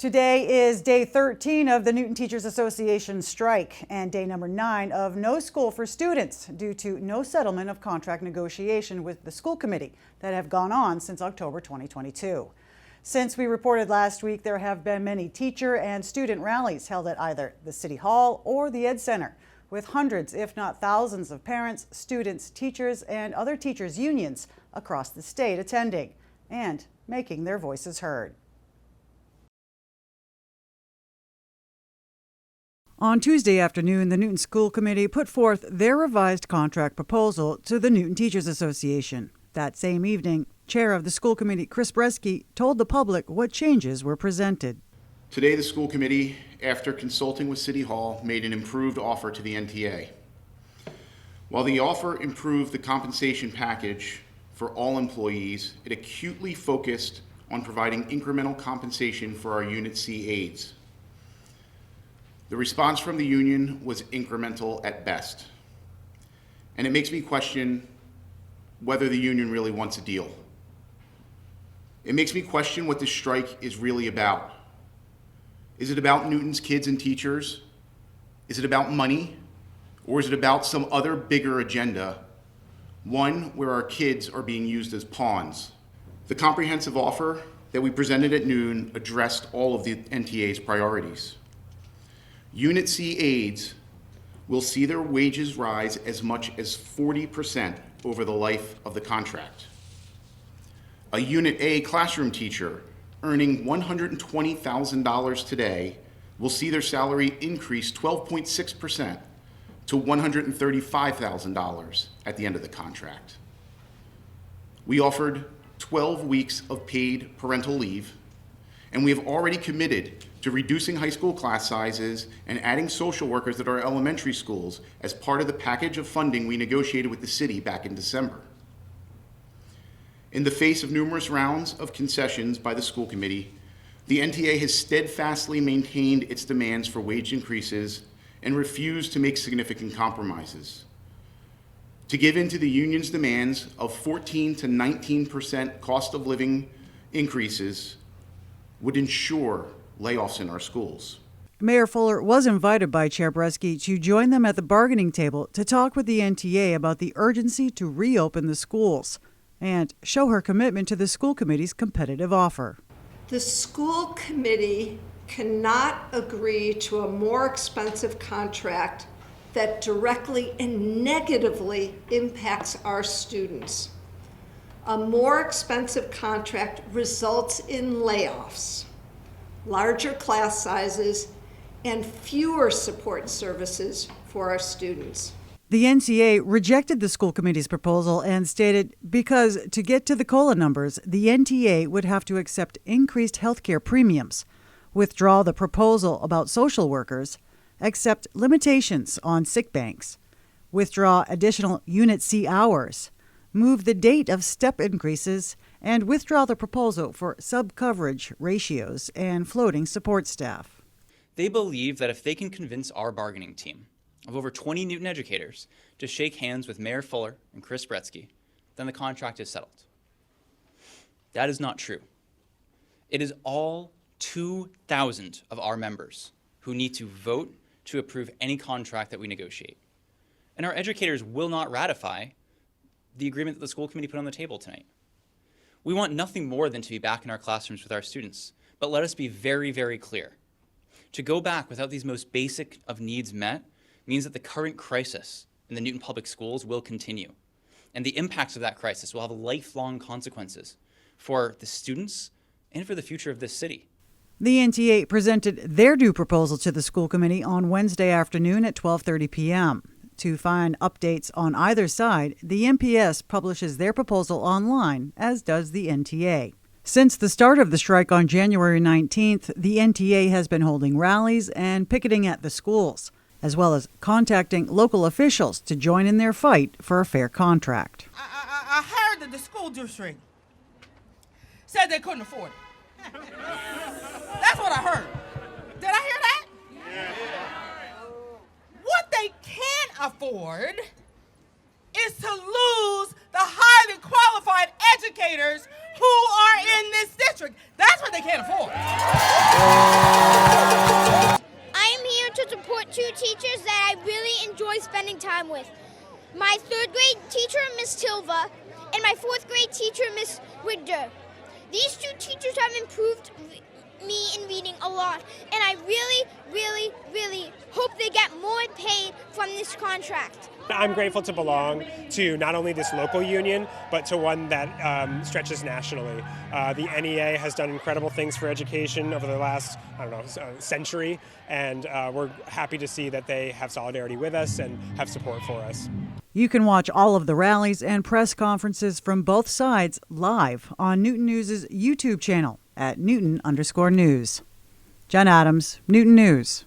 Today is day 13 of the Newton Teachers Association strike and day number 9 of no school for students due to no settlement of contract negotiation with the school committee that have gone on since October 2022. Since we reported last week, there have been many teacher and student rallies held at either the City Hall or the Ed Center, with hundreds, if not thousands, of parents, students, teachers, and other teachers' unions across the state attending and making their voices heard. On Tuesday afternoon, the Newton School Committee put forth their revised contract proposal to the Newton Teachers Association. That same evening, Chair of the School Committee, Chris Bresky, told the public what changes were presented. Today, the school committee, after consulting with City Hall, made an improved offer to the NTA. While the offer improved the compensation package for all employees, it acutely focused on providing incremental compensation for our Unit C aides. The response from the union was incremental at best, and it makes me question whether the union really wants a deal. It makes me question what this strike is really about. Is it about Newton's kids and teachers? Is it about money? Or is it about some other bigger agenda, one where our kids are being used as pawns? The comprehensive offer that we presented at noon addressed all of the NTA's priorities. Unit C aides will see their wages rise as much as 40% over the life of the contract. A Unit A classroom teacher earning $120,000 today will see their salary increase 12.6% to $135,000 at the end of the contract. We offered 12 weeks of paid parental leave, and we have already committed to reducing high school class sizes and adding social workers at our elementary schools as part of the package of funding we negotiated with the city back in December. In the face of numerous rounds of concessions by the school committee, the NTA has steadfastly maintained its demands for wage increases and refused to make significant compromises. To give in to the union's demands of 14 to 19% cost of living increases would ensure layoffs in our schools. Mayor Fuller was invited by Chair Bresky to join them at the bargaining table to talk with the NTA about the urgency to reopen the schools and show her commitment to the school committee's competitive offer. The school committee cannot agree to a more expensive contract that directly and negatively impacts our students. A more expensive contract results in layoffs, larger class sizes, and fewer support services for our students. The NTA rejected the school committee's proposal and stated because to get to the COLA numbers, the NTA would have to accept increased health care premiums, withdraw the proposal about social workers, accept limitations on sick banks, withdraw additional Unit C hours, move the date of step increases, and withdraw the proposal for sub-coverage ratios and floating support staff. They believe that if they can convince our bargaining team of over 20 Newton educators to shake hands with Mayor Fuller and Chris Bresky, then the contract is settled. That is not true. It is all 2,000 of our members who need to vote to approve any contract that we negotiate. And our educators will not ratify the agreement that the school committee put on the table tonight. We want nothing more than to be back in our classrooms with our students, but let us be very, very clear. To go back without these most basic of needs met means that the current crisis in the Newton Public Schools will continue. And the impacts of that crisis will have lifelong consequences for the students and for the future of this city. The NTA presented their due proposal to the school committee on Wednesday afternoon at 12:30 p.m. To find updates on either side, the NPS publishes their proposal online, as does the NTA. Since the start of the strike on January 19th, the NTA has been holding rallies and picketing at the schools, as well as contacting local officials to join in their fight for a fair contract. I heard that the school district said they couldn't afford it. That's what I heard. Did I hear that? Yeah. What they can't afford is to lose the highly qualified educators who are in this district. That's what they can't afford. spending time with. My 3rd grade teacher, Miss Tilva, and my 4th grade teacher, Miss Rigder. These 2 teachers have improved me in reading a lot, and I really, really, really hope they get more paid from this contract. I'm grateful to belong to not only this local union, but to one that stretches nationally. The NEA has done incredible things for education over the last, century, and we're happy to see that they have solidarity with us and have support for us. You can watch all of the rallies and press conferences from both sides live on Newton News' YouTube channel at Newton_News. Jen Adams, Newton News.